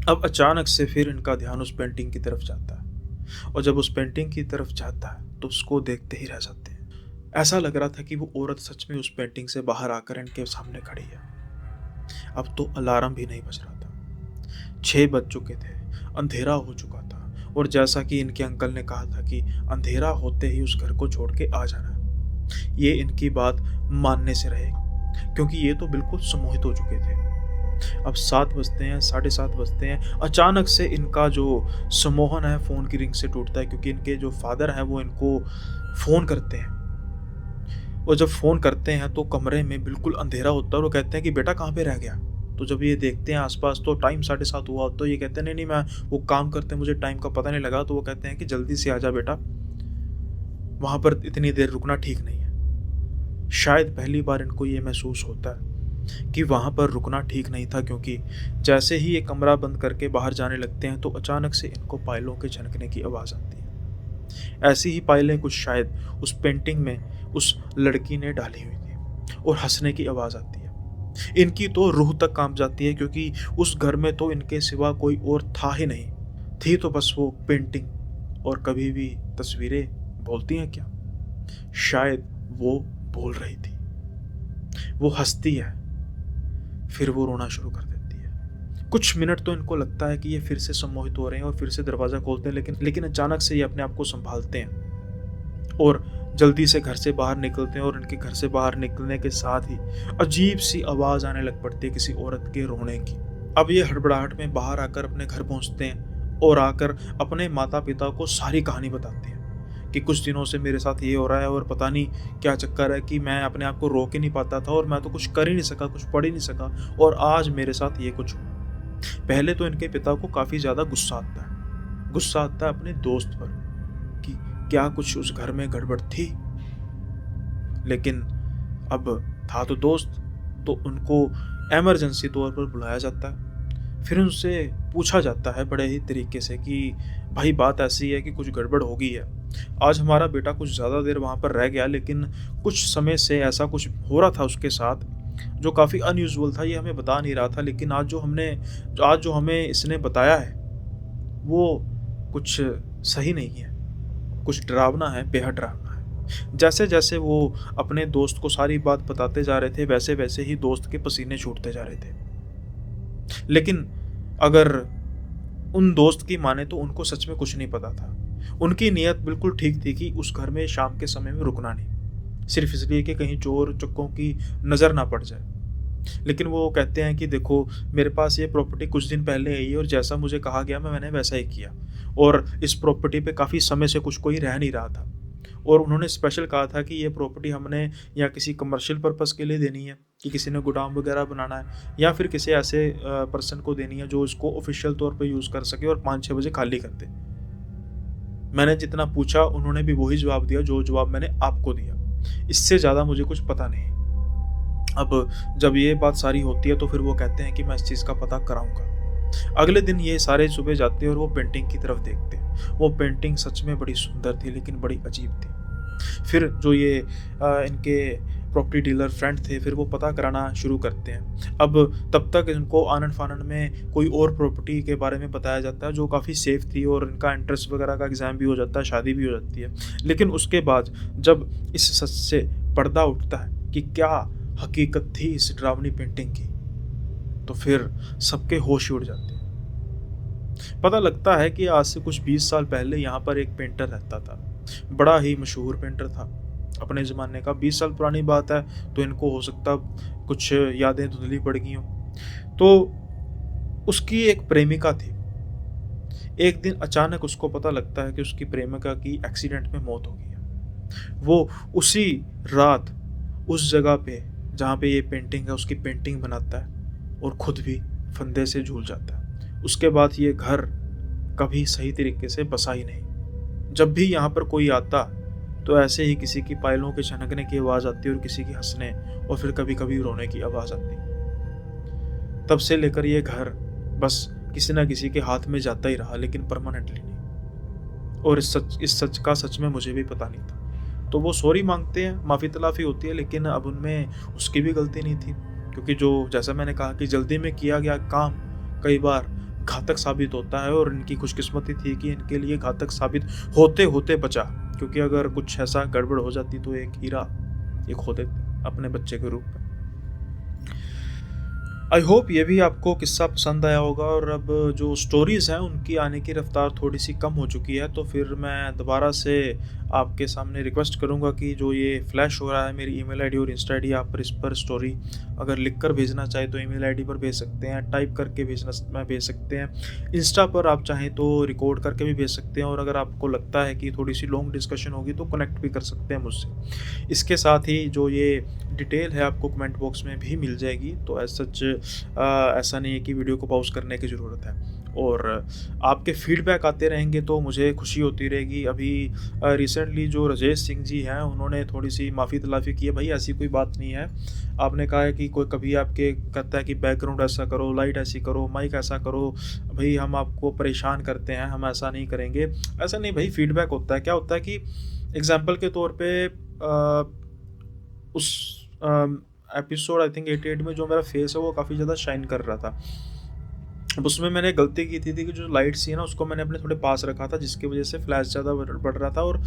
अब अचानक से फिर इनका ध्यान उस पेंटिंग की तरफ जाता है और जब उस पेंटिंग की तरफ जाता है तो उसको देखते ही रह जाते हैं। ऐसा लग रहा था कि वो औरत सच में उस पेंटिंग से बाहर आकर इनके सामने खड़ी है। अब तो अलार्म भी नहीं बज रहा था। 6 बज चुके थे, अंधेरा हो चुका था और जैसा कि इनके अंकल ने कहा था कि अंधेरा होते ही उस घर को छोड़ के आ जाना। ये इनकी बात मानने से रहे क्योंकि ये तो बिल्कुल सम्मोहित हो चुके थे। अब 7 बजते हैं, साढ़े 7 बजते हैं, अचानक से इनका जो सम्मोहन है फ़ोन की रिंग से टूटता है क्योंकि इनके जो फ़ादर हैं वो इनको फ़ोन करते हैं। और जब फ़ोन करते हैं तो कमरे में बिल्कुल अंधेरा होता है और वो कहते हैं कि बेटा कहाँ पे रह गया? तो जब ये देखते हैं आस-पास तो टाइम 7:30 हुआ, तो ये कहते हैं नहीं, नहीं मैं वो काम करते हैं मुझे टाइम का पता नहीं लगा, तो वो कहते हैं कि जल्दी से आजा बेटा, वहाँ पर इतनी देर रुकना ठीक नहीं है। शायद पहली बार इनको ये महसूस होता है कि वहाँ पर रुकना ठीक नहीं था क्योंकि जैसे ही ये कमरा बंद करके बाहर जाने लगते हैं तो अचानक से इनको पायलों के झनकने की आवाज़ आती है। ऐसी ही पायलें कुछ शायद उस पेंटिंग में उस लड़की ने डाली हुई थी और हँसने की आवाज़ आती है। इनकी तो रूह तक काँप जाती है क्योंकि उस घर में तो इनके सिवा कोई और था ही नहीं। थी तो बस वो पेंटिंग और कभी भी तस्वीरें बोलती हैं क्या? शायद वो बोल रही थी। वो हँसती है, फिर वो रोना शुरू कर देती है। कुछ मिनट तो इनको लगता है कि ये फिर से सम्मोहित हो रहे हैं और फिर से दरवाज़ा खोलते हैं लेकिन अचानक से ये अपने आप को सँभालते हैं और जल्दी से घर से बाहर निकलते हैं और उनके घर से बाहर निकलने के साथ ही अजीब-सी आवाज़ आने लग पड़ती है किसी औरत के रोने की। अब ये हड़बड़ाहट में बाहर आकर अपने घर पहुँचते हैं और आकर अपने माता-पिता को सारी कहानी बताते हैं कि कुछ दिनों से मेरे साथ ये हो रहा है और पता नहीं क्या चक्कर है कि मैं अपने आप को रोक ही नहीं पाता था और मैं तो कुछ कर ही नहीं सका, कुछ पढ़ ही नहीं सका और आज मेरे साथ ये कुछ हुआ। पहले तो इनके पिता को काफ़ी ज़्यादा गुस्सा आता है। गुस्सा आता है अपने दोस्त पर कि क्या कुछ उस घर में गड़बड़ थी? लेकिन अब था तो दोस्त, तो उनको इमरजेंसी तौर पर बुलाया जाता है। फिर उनसे पूछा जाता है बड़े ही तरीके से कि भाई बात ऐसी है कि कुछ गड़बड़ हो गई है। आज हमारा बेटा कुछ ज़्यादा देर वहाँ पर रह गया लेकिन कुछ समय से ऐसा कुछ हो रहा था उसके साथ जो काफ़ी अनयूजुअल था, ये हमें बता नहीं रहा था लेकिन आज जो हमें इसने बताया है वो कुछ सही नहीं है। कुछ डरावना है, बेहद डरावना है। जैसे-जैसे वो अपने दोस्त को सारी बात बताते जा रहे थे, वैसे-वैसे ही दोस्त के पसीने छूटते जा रहे थे। लेकिन अगर उन दोस्त की माने तो उनको सच में कुछ नहीं पता था। उनकी नीयत बिल्कुल ठीक थी कि उस घर में शाम के समय में रुकना नहीं, सिर्फ़ इसलिए कि कहीं चोर-चक्कों की नज़र ना पड़ जाए। लेकिन वो कहते हैं कि देखो मेरे पास ये प्रॉपर्टी कुछ दिन पहले आई और जैसा मुझे कहा गया मैंने वैसा ही किया और इस प्रॉपर्टी पे काफ़ी समय से कुछ कोई रह नहीं रहा था और उन्होंने स्पेशल कहा था कि ये प्रॉपर्टी हमने या किसी कमर्शियल पर्पस के लिए देनी है कि किसी ने गोदाम वगैरह बनाना है या फिर किसी ऐसे पर्सन को देनी है जो इसको ऑफिशियल तौर पे यूज़ कर सके और 5-6 बजे खाली कर दे। मैंने जितना पूछा उन्होंने भी वही जवाब दिया जो जवाब मैंने आपको दिया, इससे ज़्यादा मुझे कुछ पता नहीं। अब जब ये बात सारी होती है तो फिर वो कहते हैं कि मैं इस चीज़ का पता कराऊँगा। अगले दिन ये सारे सुबह जाते हैं और वो पेंटिंग की तरफ देखते हैं। वो पेंटिंग सच में बड़ी सुंदर थी लेकिन बड़ी अजीब थी। फिर जो ये इनके प्रॉपर्टी डीलर फ्रेंड थे फिर वो पता कराना शुरू करते हैं। अब तब तक इनको आनन-फानन में कोई और प्रॉपर्टी के बारे में बताया जाता है जो काफ़ी सेफ थी और इनका इंटरेस्ट वगैरह का एग्ज़ाम भी हो जाता है, शादी भी हो जाती है। लेकिन उसके बाद जब इस सच से पर्दा उठता है कि क्या हकीकत थी इस डरावनी पेंटिंग की, तो फिर सबके होश ही उड़ जाते हैं। पता लगता है कि आज से कुछ 20 साल पहले यहाँ पर एक पेंटर रहता था। बड़ा ही मशहूर पेंटर था अपने ज़माने का। 20 साल पुरानी बात है तो इनको हो सकता कुछ यादें धुंधली पड़ गई हों। तो उसकी एक प्रेमिका थी। एक दिन अचानक उसको पता लगता है कि उसकी प्रेमिका की एक्सीडेंट में मौत हो गई है। वो उसी रात उस जगह पे जहाँ पे ये पेंटिंग है उसकी पेंटिंग बनाता है और खुद भी फंदे से झूल जाता है। उसके बाद ये घर कभी सही तरीके से बसा ही नहीं। जब भी यहाँ पर कोई आता तो ऐसे ही किसी की पायलों के छनकने की आवाज़ आती और किसी की हँसने और फिर कभी-कभी रोने की आवाज़ आती। तब से लेकर ये घर बस किसी न किसी के हाथ में जाता ही रहा, लेकिन परमानेंटली नहीं। और इस सच का सच में मुझे भी पता नहीं था। तो वो सॉरी माँगते हैं, माफ़ी-तलाफ़ी होती है, लेकिन अब उनमें उसकी भी गलती नहीं थी। क्योंकि जो जैसा मैंने कहा कि जल्दी में किया गया काम कई बार घातक साबित होता है, और इनकी खुशकिस्मती थी कि इनके लिए घातक साबित होते-होते बचा। क्योंकि अगर कुछ ऐसा गड़बड़ हो जाती तो एक हीरा ये खो देते अपने बच्चे के रूप में। आई होप ये भी आपको किस्सा पसंद आया होगा, और अब जो स्टोरीज़ हैं उनकी आने की रफ्तार थोड़ी सी कम हो चुकी है, तो फिर मैं दोबारा से आपके सामने रिक्वेस्ट करूंगा कि जो ये फ्लैश हो रहा है मेरी ईमेल आईडी और इंस्टा आईडी, आप पर इस पर स्टोरी अगर लिख कर भेजना चाहे तो ईमेल आईडी पर भेज सकते हैं, टाइप करके भेज सकते हैं। इंस्टा पर आप चाहें तो रिकॉर्ड करके भी भेज सकते हैं, और अगर आपको लगता है कि थोड़ी सी लॉन्ग डिस्कशन होगी तो कनेक्ट भी कर सकते हैं मुझसे। इसके साथ ही जो ये डिटेल है आपको कमेंट बॉक्स में भी मिल जाएगी, तो एज सच ऐसा नहीं है कि वीडियो को पॉज़ करने की ज़रूरत है। और आपके फीडबैक आते रहेंगे तो मुझे खुशी होती रहेगी। अभी रिसेंटली जो राजेश सिंह जी हैं उन्होंने थोड़ी सी माफ़ी-तलाफ़ी की है, भाई ऐसी कोई बात नहीं है। आपने कहा है कि कोई कभी आपके कहता है कि बैकग्राउंड ऐसा करो, लाइट ऐसी करो, माइक ऐसा करो, भई हम आपको परेशान करते हैं, हम ऐसा नहीं करेंगे। ऐसा नहीं भाई, फीडबैक होता है। क्या होता है कि एग्ज़ाम्पल के तौर पे उस एपिसोड आई थिंक 88 में जो मेरा फेस है वो काफ़ी ज़्यादा शाइन कर रहा था। अब उसमें मैंने गलती की थी कि जो लाइट्स थी ना उसको मैंने अपने थोड़े पास रखा था, जिसकी वजह से फ्लैश ज़्यादा बढ़ रहा था और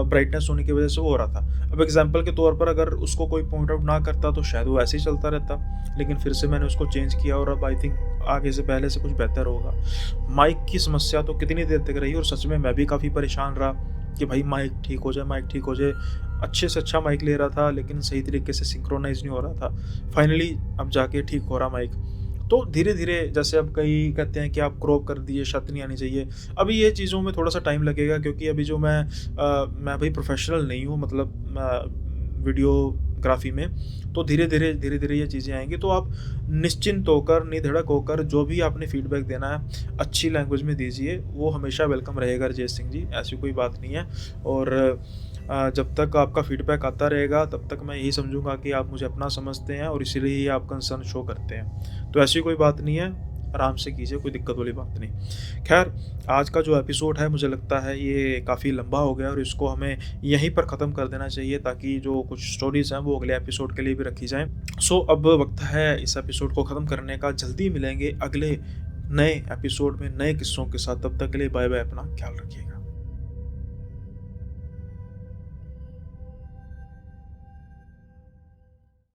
ब्राइटनेस होने की वजह से वो हो रहा था। अब एग्जांपल के तौर पर अगर उसको कोई पॉइंट आउट ना करता तो शायद वो ऐसे ही चलता रहता, लेकिन फिर से मैंने उसको चेंज किया और अब आई थिंक आगे से पहले से कुछ बेहतर होगा। माइक की समस्या तो कितनी देर तक रही, और सच में मैं भी काफ़ी परेशान रहा कि भाई माइक ठीक हो जाए, माइक ठीक हो जाए। अच्छे से अच्छा माइक ले रहा था लेकिन सही तरीके से सिंक्रोनाइज़ नहीं हो रहा था। फाइनली अब जाके ठीक हो रहा माइक। तो धीरे-धीरे जैसे अब कई कहते हैं कि आप क्रॉप कर दिए, छत नहीं आनी चाहिए। अभी ये चीज़ों में थोड़ा-सा टाइम लगेगा, क्योंकि अभी जो मैं भाई प्रोफ़ेशनल नहीं हूँ, मतलब वीडियोग्राफ़ी में। तो धीरे-धीरे ये चीज़ें आएँगी, तो आप निश्चिंत होकर, निधड़क होकर जो भी आपने फ़ीडबैक देना है, अच्छी लैंग्वेज में दीजिए, वो हमेशा वेलकम रहेगा राजेश सिंह जी, ऐसी कोई बात नहीं है। और जब तक आपका फ़ीडबैक आता रहेगा तब तक मैं यही समझूँगा कि आप मुझे अपना समझते हैं और इसीलिए ही आप कंसर्न शो करते हैं। तो ऐसी कोई बात नहीं है, आराम से कीजिए, कोई दिक्कत वाली बात नहीं। ख़ैर, आज का जो एपिसोड है मुझे लगता है ये काफ़ी लंबा हो गया और इसको हमें यहीं पर ख़त्म कर देना चाहिए, ताकि जो कुछ स्टोरीज़ हैं वो अगले एपिसोड के लिए भी रखी जाएँ। सो अब वक़्त है इस एपिसोड को ख़त्म करने का। जल्दी मिलेंगे अगले नए एपिसोड में नए किस्सों के साथ। तब तक के लिए बाय बाय, अपना ख़्याल रखिएगा।